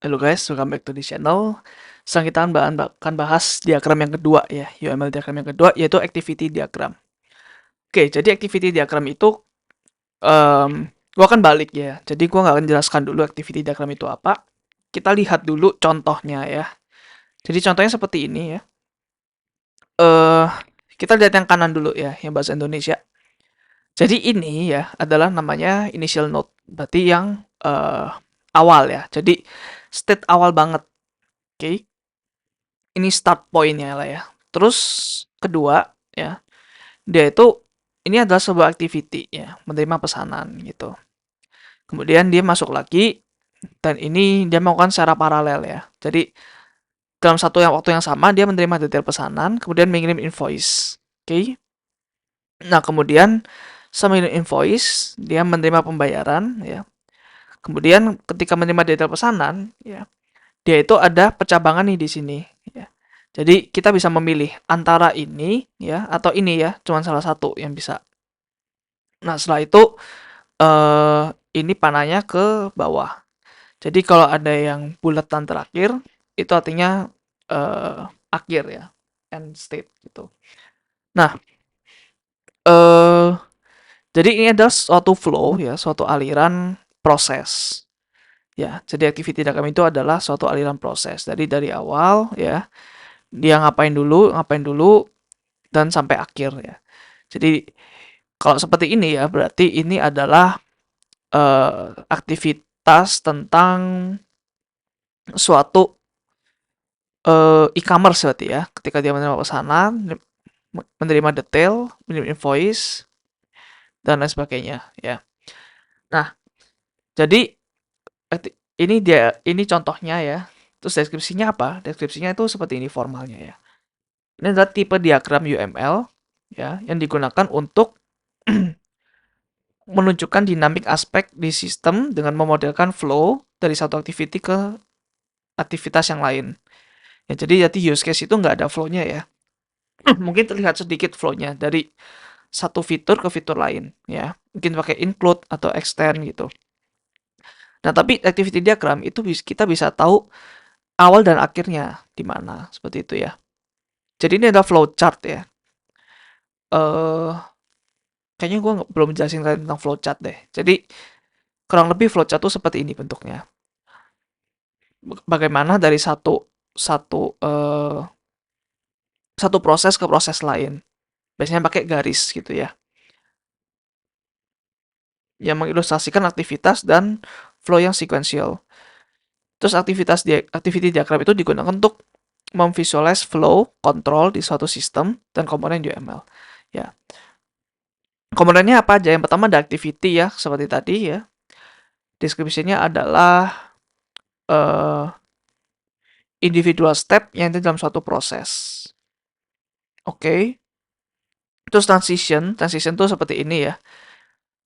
Halo guys, welcome back to the channel. Sekarang kita akan bahas diagram yang kedua ya, UML diagram yang kedua yaitu activity diagram. Oke, jadi activity diagram itu gua akan balik ya. Jadi gua nggak akan jelaskan dulu activity diagram itu apa. Kita lihat dulu contohnya ya. Jadi contohnya seperti ini ya. Eh kita lihat yang kanan dulu ya, yang bahasa Indonesia. Jadi ini ya adalah namanya initial node, berarti yang awal ya. Jadi state awal banget. Oke. Ini start point-nya lah ya. Terus kedua ya, dia itu ini adalah sebuah activity ya, menerima pesanan gitu. Kemudian dia masuk lagi dan ini dia melakukan secara paralel ya. Jadi dalam waktu yang sama dia menerima detail pesanan, kemudian mengirim invoice. Oke. Nah, kemudian sama invoice dia menerima pembayaran ya. Kemudian ketika menerima detail pesanan ya, dia itu ada percabangan nih di sini ya. Jadi kita bisa memilih antara ini ya atau ini ya, cuma salah satu yang bisa. Nah, setelah itu eh ini panahnya ke bawah. Jadi kalau ada yang bulatan terakhir itu artinya eh akhir ya, end state gitu. Nah, eh jadi ini adalah suatu flow ya, suatu aliran proses. Ya, jadi activity diagram itu adalah suatu aliran proses. Jadi dari awal ya, dia ngapain dulu dan sampai akhir ya. Jadi kalau seperti ini ya, berarti ini adalah aktivitas tentang suatu e-commerce berarti ya. Ketika dia menerima pesanan, menerima detail, menerima invoice dan lain sebagainya ya. Nah, jadi ini contohnya ya. Terus deskripsinya apa? Deskripsinya itu seperti ini formalnya ya. Ini adalah tipe diagram UML ya yang digunakan untuk menunjukkan dinamik aspek di sistem dengan memodelkan flow dari satu activity ke aktivitas yang lain. Ya, jadi use case itu nggak ada flow-nya ya. Mungkin terlihat sedikit flow-nya dari satu fitur ke fitur lain ya. Mungkin pakai include atau extend gitu. Nah, tapi activity diagram itu kita bisa tahu awal dan akhirnya di mana, seperti itu ya. Jadi ini adalah flow chart ya. Eh kayaknya gue belum jelasin tentang flow chart deh. Jadi kurang lebih flow chart itu seperti ini bentuknya. Bagaimana dari satu satu eh, satu proses ke proses lain. Biasanya pakai garis gitu ya. Yang mengilustrasikan aktivitas dan flow yang sequential. Terus activity diagram itu digunakan untuk memvisualize flow, control di suatu sistem dan komponen UML. Ya. Komponennya apa aja? Yang pertama ada activity ya, seperti tadi ya. Deskripsinya adalah uh, individual step yang ada dalam suatu proses. Oke. Okay. Terus transition tuh seperti ini ya.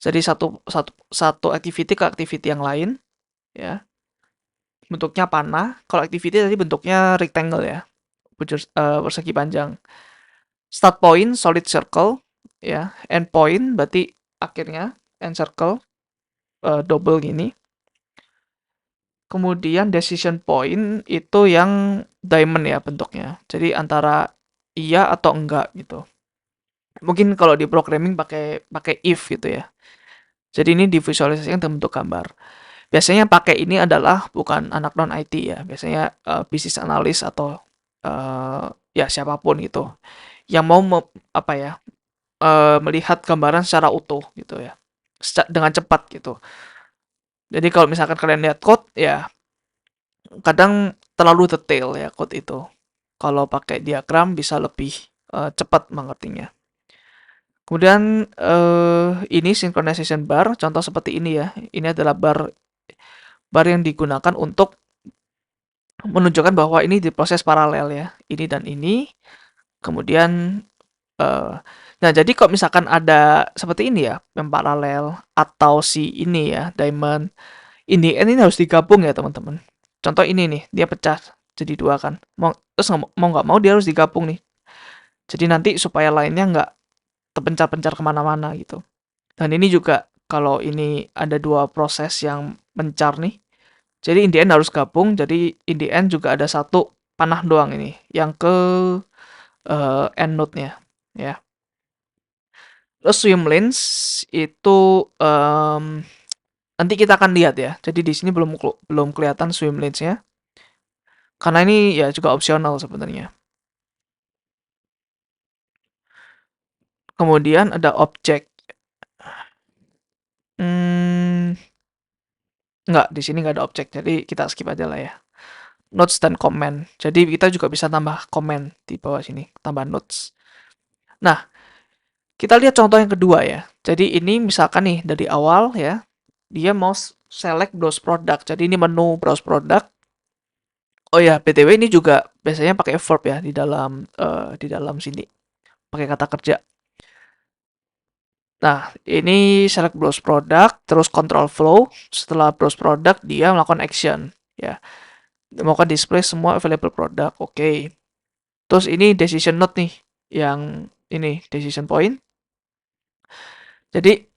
Jadi satu activity ke activity yang lain ya. Bentuknya panah. Kalau activity tadi bentuknya rectangle ya. Persegi panjang. Start point solid circle ya. End point berarti akhirnya end circle double gini. Kemudian decision point itu yang diamond ya bentuknya. Jadi antara iya atau enggak gitu. Mungkin kalau di programming pakai pakai if gitu ya. Jadi ini divisualisasikan dalam bentuk gambar. Biasanya pakai ini adalah bukan anak non IT ya. Biasanya business analyst atau ya siapapun gitu yang mau apa ya melihat gambaran secara utuh gitu ya. Dengan cepat gitu. Jadi kalau misalkan kalian lihat code ya kadang terlalu detail ya code itu. Kalau pakai diagram bisa lebih cepat mengertinya. Kemudian ini synchronization bar, contoh seperti ini ya. Ini adalah bar yang digunakan untuk menunjukkan bahwa ini diproses paralel ya. Ini dan ini. Kemudian nah jadi kalau misalkan ada seperti ini ya, yang paralel atau si ini ya, diamond. Ini harus digabung ya teman-teman. Contoh ini nih, dia pecah jadi dua kan. Terus mau nggak mau dia harus digabung nih. Jadi nanti supaya lainnya nggak terpencar-pencar kemana-mana gitu. Dan ini juga kalau ini ada dua proses yang mencar nih, Jadi in the end harus gabung. Jadi in the end juga ada satu panah doang ini yang ke end node-nya ya. Terus swim lanes itu nanti kita akan lihat ya. Jadi di sini belum kelihatan swim lanes-nya karena ini ya juga opsional sebenarnya. Kemudian ada objek. Hmm, nggak, di sini nggak ada objek, jadi kita skip aja lah ya. Notes dan comment. Jadi kita juga bisa tambah comment di bawah sini, tambah notes. Nah, kita lihat contoh yang kedua ya. Jadi ini misalkan nih dari awal ya, dia mau select browse product. Jadi ini menu browse product. Oh ya, BTW ini juga biasanya pakai verb ya di dalam sini. Pakai kata kerja. Nah, ini select browse product, terus control flow. Setelah browse product, dia melakukan action ya. Melakukan display semua available product. Oke. Terus ini decision note nih, yang ini decision point. Jadi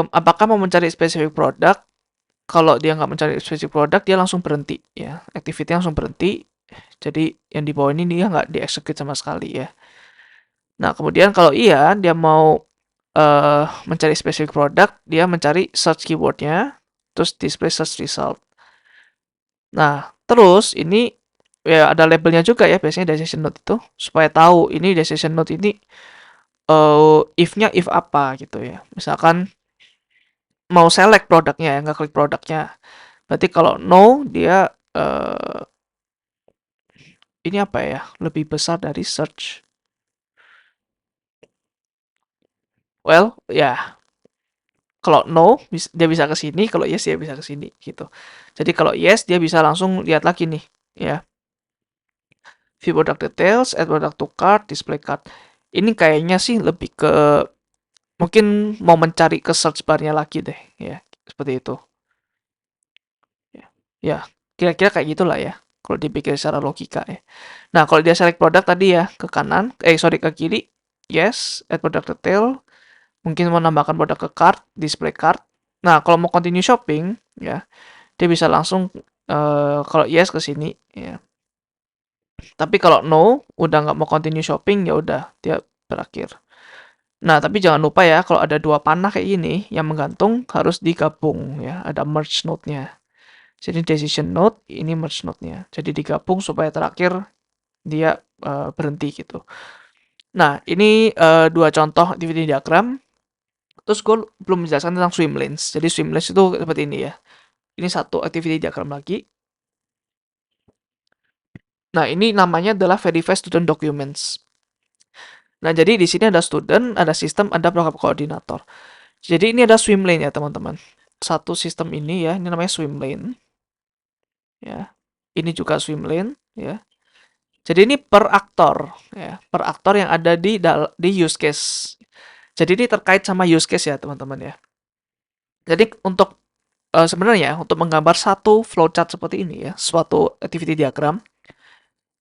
apakah mau mencari spesifik produk? Kalau dia nggak mencari spesifik produk, dia langsung berhenti ya. Activity langsung berhenti. Jadi yang di bawah ini dia nggak di-execute sama sekali ya. Nah, kemudian kalau iya dia mau mencari spesifik produk, dia mencari search keywordnya, terus display search result. Nah, terus ini ya ada labelnya juga ya biasanya decision note itu supaya tahu ini decision note ini if-nya if apa gitu ya. Misalkan mau select produknya ya, nggak klik produknya. Berarti kalau no dia ini apa ya? Lebih besar dari search. Well, ya kalau no dia bisa ke sini, kalau yes dia bisa ke sini gitu. Jadi kalau yes dia bisa langsung lihat lagi nih ya. View product details, add product to cart, display cart. Ini kayaknya sih lebih ke mungkin mau mencari ke search bar-nya lagi deh ya. Seperti itu. Ya, ya, kira-kira kayak gitulah ya. Kalau dipikir secara logika ya. Nah, kalau dia select produk tadi ya ke kanan, sorry ke kiri, yes, add product detail, mungkin mau nambahkan produk ke cart, display cart. Nah, kalau mau continue shopping ya, dia bisa langsung kalau yes ke sini ya. Tapi kalau no, udah nggak mau continue shopping ya udah dia berakhir. Nah, tapi jangan lupa ya kalau ada dua panah kayak gini yang menggantung harus digabung ya, ada merge node-nya. Jadi decision node, ini merge node-nya. Jadi digabung supaya terakhir dia berhenti gitu. Nah, ini dua contoh activity diagram. Terus gue belum menjelaskan tentang swim lanes. Jadi swim lanes itu seperti ini ya. Ini satu activity diagram lagi. Nah, ini namanya adalah verify student documents. Nah, jadi di sini ada student, ada sistem, ada program koordinator. Jadi ini ada swim lane ya, teman-teman. Satu sistem ini ya, ini namanya swim lane. Ya. Ini juga swim lane ya. Jadi ini per aktor ya, per aktor yang ada di use case. Jadi ini terkait sama use case ya, teman-teman ya. Jadi untuk sebenarnya untuk menggambar satu flowchart seperti ini ya, suatu activity diagram,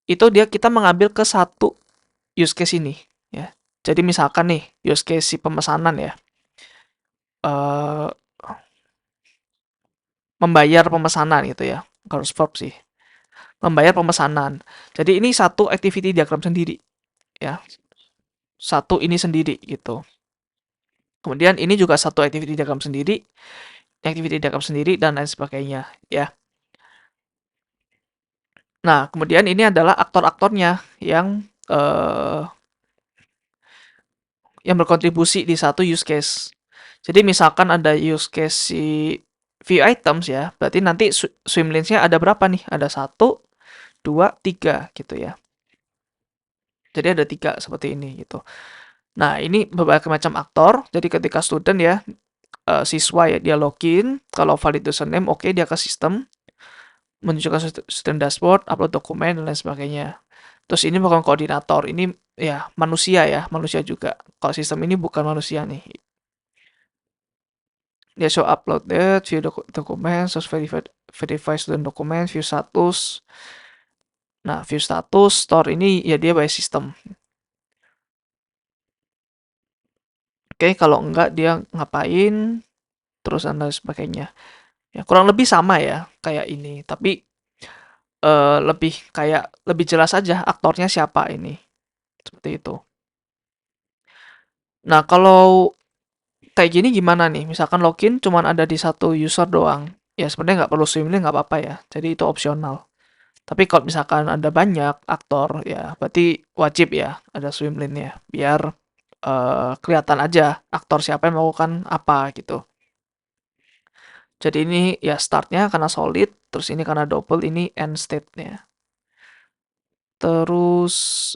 itu kita mengambil ke satu use case ini ya. Jadi misalkan nih use case si pemesanan ya, eh, membayar pemesanan gitu ya, harus verb sih, membayar pemesanan. Jadi ini satu activity diagram sendiri ya, satu ini sendiri gitu. Kemudian ini juga satu activity diagram sendiri dan lain sebagainya ya. Nah, kemudian ini adalah aktor-aktornya yang berkontribusi di satu use case. Jadi misalkan ada use case si view items ya, berarti nanti swim lanes-nya ada berapa nih? Ada 1, 2, 3 gitu ya. Jadi ada 3 seperti ini gitu. Nah, ini berbagai macam aktor. Jadi ketika student ya, siswa ya, dia login. Kalau valid username, oke, dia ke sistem. Menunjukkan student dashboard, upload dokumen, dan lain sebagainya. Terus ini bukan koordinator. Ini ya manusia juga. Kalau sistem ini bukan manusia nih. Dia show uploaded, view dokumen, terus verify student dokumen, view status. Nah, view status, store ini ya dia by system. Oke, kalau enggak dia ngapain, terus dan lain sebagainya. Ya, kurang lebih sama ya kayak ini, tapi lebih kayak lebih jelas aja aktornya siapa ini. Seperti itu. Nah, kalau kayak gini gimana nih? Misalkan login cuman ada di satu user doang. Ya sebenarnya nggak perlu swim lane nggak apa-apa ya. Jadi itu opsional. Tapi kalau misalkan ada banyak aktor ya berarti wajib ya ada swim lane-nya biar kelihatan aja aktor siapa yang melakukan apa gitu. Jadi ini ya startnya karena solid, terus ini karena double, ini end state-nya. Terus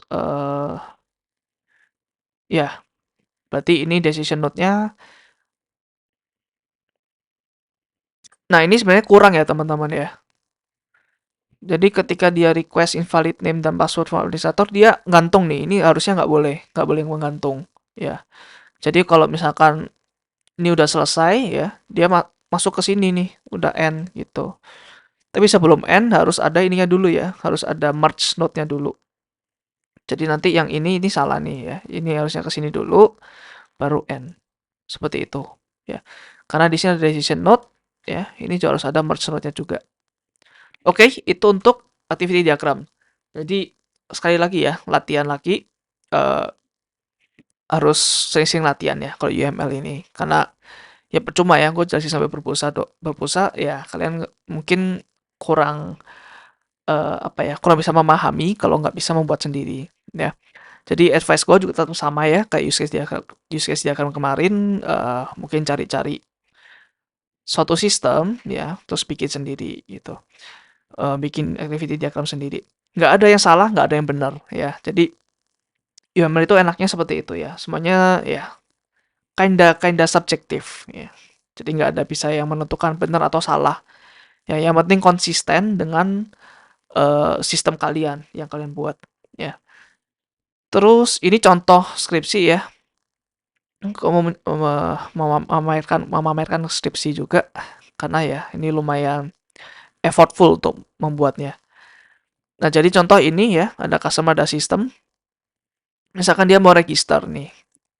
ya berarti ini decision node-nya. Nah ini sebenarnya kurang ya teman-teman ya. Jadi ketika dia request invalid name dan password validator, dia gantung nih. Ini harusnya nggak boleh menggantung ya. Jadi kalau misalkan ini udah selesai ya, dia masuk ke sini nih, udah end gitu. Tapi sebelum end harus ada ininya dulu ya, harus ada merge node-nya dulu. Jadi nanti yang ini salah nih ya. Ini harusnya ke sini dulu, baru end. Seperti itu ya. Karena di sini ada decision node ya, ini juga harus ada merge node-nya juga. Oke, itu untuk activity diagram. Jadi sekali lagi ya, latihan lagi eh, harus sering-sering latihan ya kalau UML ini. Karena ya percuma ya gue jelasin sampai berpusat ya kalian mungkin kurang apa ya kurang bisa memahami kalau nggak bisa membuat sendiri ya. Jadi advice gue juga tetap sama ya kayak use case diagram kemarin, mungkin cari-cari suatu sistem ya terus bikin sendiri gitu. Bikin activity diagram sendiri, nggak ada yang salah nggak ada yang benar ya. Jadi UML itu enaknya seperti itu ya, semuanya ya kinda subjektif ya. Jadi nggak ada bisa yang menentukan benar atau salah. Ya, yang penting konsisten dengan sistem kalian yang kalian buat ya. Terus ini contoh skripsi ya. Aku memamerkan skripsi juga karena ya ini lumayan effortful untuk membuatnya. Nah, jadi contoh ini ya, ada customer, ada sistem. Misalkan dia mau register nih,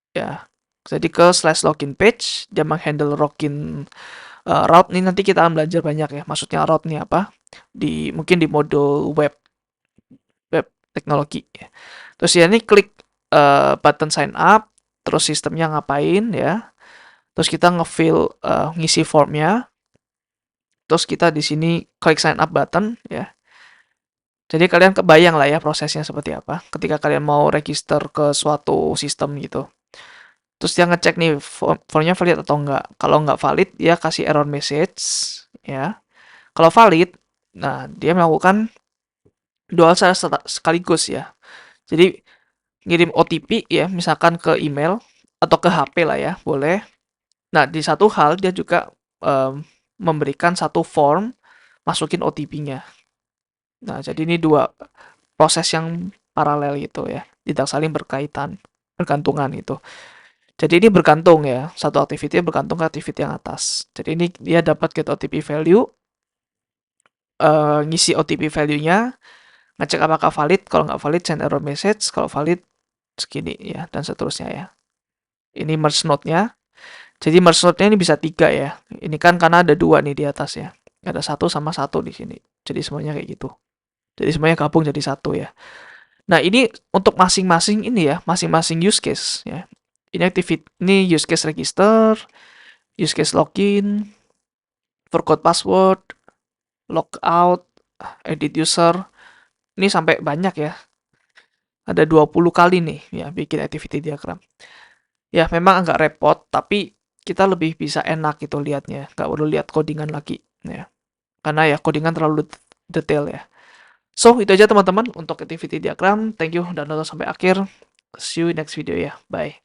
ya. Jadi ke slash login page, dia menghandle login route nih nanti kita akan belajar banyak ya. Maksudnya route nih apa? Mungkin di modul web teknologi ya. Terus ya ini klik button sign up, terus sistemnya ngapain ya. Terus kita ngefill ngisi formnya. Terus kita di sini klik sign up button ya. Jadi kalian kebayang lah ya prosesnya seperti apa ketika kalian mau register ke suatu sistem gitu. Terus dia ngecek nih formnya valid atau enggak. Kalau enggak valid, dia kasih error message ya. Kalau valid, nah dia melakukan dual sekaligus ya. Jadi ngirim OTP ya, misalkan ke email atau ke HP lah ya, boleh. Nah, di satu hal dia juga memberikan satu form masukin OTP-nya. Nah, jadi ini dua proses yang paralel gitu ya, tidak saling bergantungan gitu. Jadi ini bergantung ya, satu activity bergantung ke activity yang atas. Jadi ini dia dapat get OTP value, ngisi OTP value-nya, ngecek apakah valid, kalau nggak valid send error message, kalau valid segini ya, dan seterusnya ya. Ini merge node-nya. Jadi merge node-nya ini bisa 3 ya. Ini kan karena ada 2 nih di atas ya. Ada 1 sama 1 di sini. Jadi semuanya kayak gitu. Jadi semuanya gabung jadi 1 ya. Nah, ini untuk masing-masing ini ya, masing-masing use case ya. Ini use case register, use case login, forgot password, logout, edit user. Ini sampai banyak ya. Ada 20 kali nih ya bikin activity diagram. Ya, memang agak repot, tapi kita lebih bisa enak gitu lihatnya. Nggak perlu lihat codingan lagi ya. Karena ya codingan terlalu detail ya. So, itu aja teman-teman untuk activity diagram. Thank you udah nonton sampai akhir. See you next video ya. Bye.